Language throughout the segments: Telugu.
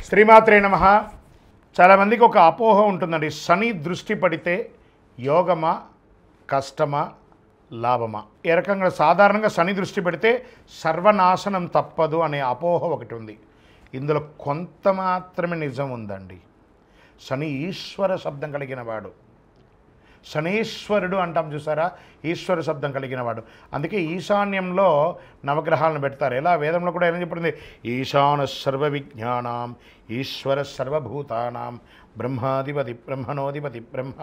శ్రీమాత్రే నమః. చాలామందికి ఒక అపోహ ఉంటుందండి, శని దృష్టి పడితే యోగమా కష్టమా లాభమా. ఏ రకంగా సాధారణంగా శని దృష్టి పెడితే సర్వనాశనం తప్పదు అనే అపోహ ఒకటి ఉంది. ఇందులో కొంత మాత్రమే నిజం ఉందండి. శని ఈశ్వర శబ్దం కలిగిన వాడు, శనేశ్వరుడు అంటాం చూసారా, ఈశ్వర శబ్దం కలిగిన వాడు. అందుకే ఈశాన్యంలో నవగ్రహాలను పెడతారు. ఎలా వేదంలో కూడా ఏం చెప్పింది, ఈశాన సర్వ విజ్ఞానం ఈశ్వర సర్వభూతానాం బ్రహ్మాధిపతి బ్రహ్మణోధిపతి బ్రహ్మ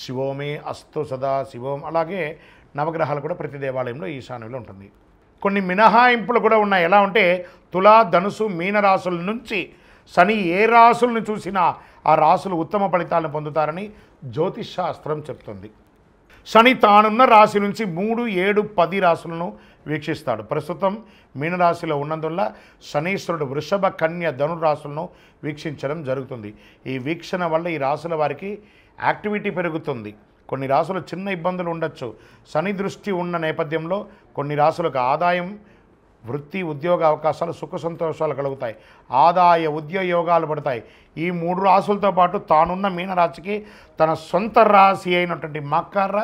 శివోమే అస్తు సదా శివోం. అలాగే నవగ్రహాలు కూడా ప్రతి దేవాలయంలో ఈశాన్యంలో ఉంటుంది. కొన్ని మినహాయింపులు కూడా ఉన్నాయి. ఎలా ఉంటే తులా ధనుసు మీన రాసుల నుంచి శని ఏ రాసులను చూసినా ఆ రాసులు ఉత్తమ ఫలితాలను పొందుతారని జ్యోతిష్ శాస్త్రం చెప్తుంది. శని తానున్న రాశి నుంచి 3, 7, 10 రాశులను వీక్షిస్తాడు. ప్రస్తుతం మీనరాశిలో ఉన్నందువల్ల శనీశ్వరుడు వృషభ, కన్య, ధనురాశులను వీక్షించడం జరుగుతుంది. ఈ వీక్షణ వల్ల ఈ రాశుల వారికి యాక్టివిటీ పెరుగుతుంది. కొన్ని రాశులు చిన్న ఇబ్బందులు ఉండొచ్చు. శని దృష్టి ఉన్న నేపథ్యంలో కొన్ని రాశులకు ఆదాయం, వృత్తి, ఉద్యోగ అవకాశాలు, సుఖ సంతోషాలు కలుగుతాయి. ఆదాయ ఉద్యోగాలు పడతాయి. ఈ 3 రాశులతో పాటు తానున్న మీనరాశికి తన సొంత రాశి అయినటువంటి మకర,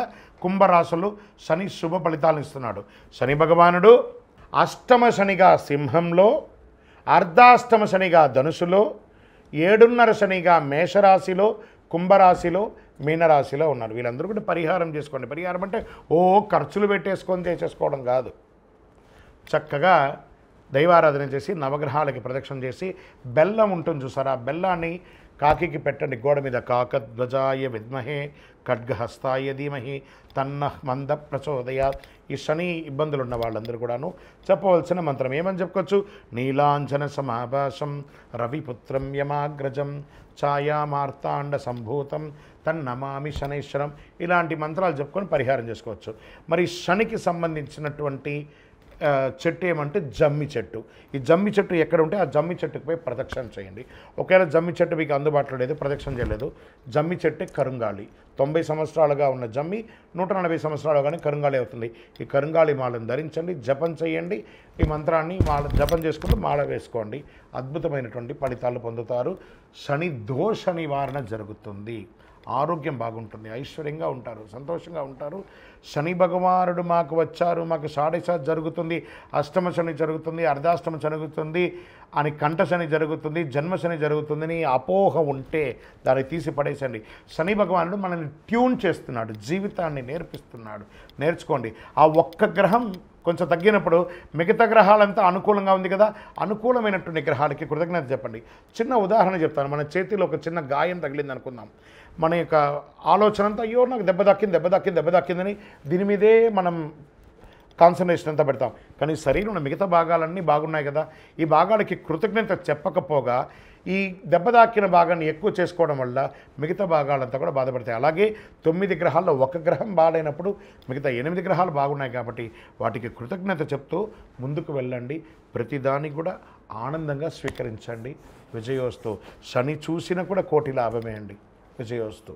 కుంభరాశులు శని శుభ ఫలితాలను ఇస్తున్నాడు. శని భగవానుడు అష్టమ శనిగా సింహంలో, అర్ధాష్టమ శనిగా ధనుసులో, 7.5 శనిగా మేషరాశిలో, కుంభరాశిలో, మీనరాశిలో ఉన్నారు. వీళ్ళందరూ కూడా పరిహారం చేసుకోండి. పరిహారం అంటే ఖర్చులు పెట్టేసుకొని చేసేసుకోవడం కాదు. చక్కగా దైవారాధన చేసి నవగ్రహాలకి ప్రదక్షిణ చేసి బెల్లం ఉంటుంది చూసారా, ఆ బెల్లాన్ని కాకికి పెట్టండి. గోడ మీద కాకధ్వజాయ విద్మహే ఖడ్గహస్తాయ ధీమహి తన్నః మంద ప్రచోదయాత్. ఈ శని ఇబ్బందులు ఉన్న వాళ్ళందరూ కూడాను చెప్పవలసిన మంత్రం ఏమని చెప్పుకోవచ్చు, నీలాంజన సమాభాసం రవిపుత్రం యమాగ్రజం ఛాయామార్తాండ సంభూతం తన్నమామి శనైశ్వరం. ఇలాంటి మంత్రాలు చెప్పుకొని పరిహారం చేసుకోవచ్చు. మరి శనికి సంబంధించినటువంటి చెట్టు ఏమంటే జమ్మి చెట్టు. ఈ జమ్మి చెట్టు ఎక్కడ ఉంటే ఆ జమ్మి చెట్టుకు పోయి ప్రదక్షిణ చేయండి. ఒకవేళ జమ్మి చెట్టు మీకు అందుబాటులో లేదు, ప్రదక్షిణ చేయలేదు, జమ్మి చెట్టే కరుంగాళి. 90 సంవత్సరాలుగా ఉన్న జమ్మి 140 సంవత్సరాలు కానీ కరుంగాళి అవుతుంది. ఈ కరుంగాళి మాలను ధరించండి, జపం చేయండి. ఈ మంత్రాన్ని జపం చేసుకుంటూ మాల వేసుకోండి. అద్భుతమైనటువంటి ఫలితాలు పొందుతారు. శని దోష నివారణ జరుగుతుంది. ఆరోగ్యం బాగుంటుంది, ఐశ్వర్యంగా ఉంటారు, సంతోషంగా ఉంటారు. శని భగవానుడు మాకు వచ్చారు, మాకు షాడశ జరుగుతుంది, అష్టమ శని జరుగుతుంది, అర్ధాష్టమ జరుగుతుంది అని, కంఠ శని జరుగుతుంది, జన్మ శని జరుగుతుందని అపోహ ఉంటే దాన్ని తీసి పడేసండి. శని భగవానుడు మనల్ని ట్యూన్ చేస్తున్నాడు, జీవితాన్ని నేర్పిస్తున్నాడు. నేర్చుకోండి. ఆ ఒక్క గ్రహం కొంచెం తగ్గినప్పుడు మిగతా గ్రహాలంతా అనుకూలంగా ఉంది కదా, అనుకూలమైనటువంటి గ్రహాలకి కృతజ్ఞత చెప్పండి. చిన్న ఉదాహరణ చెప్తాను. మన చేతిలో ఒక చిన్న గాయం తగిలింది అనుకుందాం. మన యొక్క ఆలోచన అంతా అయ్యో నాకు దెబ్బ దక్కిందని దీని మీదే మనం కాన్సన్ట్రేషన్ అంతా పెడతాం. కానీ శరీరంలో మిగతా భాగాలన్నీ బాగున్నాయి కదా, ఈ భాగాలకి కృతజ్ఞత చెప్పకపోగా ఈ దెబ్బ తాకిన భాగాన్ని ఎక్కువ చేసుకోవడం వల్ల మిగతా భాగాలంతా కూడా బాధపడతాయి. అలాగే 9 గ్రహాల్లో 1 గ్రహం బాగాలేనప్పుడు మిగతా 8 గ్రహాలు బాగున్నాయి కాబట్టి వాటికి కృతజ్ఞత చెప్తూ ముందుకు వెళ్ళండి. ప్రతిదాన్ని కూడా ఆనందంగా స్వీకరించండి. విజయోస్తు. శని చూసినా కూడా కోటి లాభమే అండి. విజయోస్తు.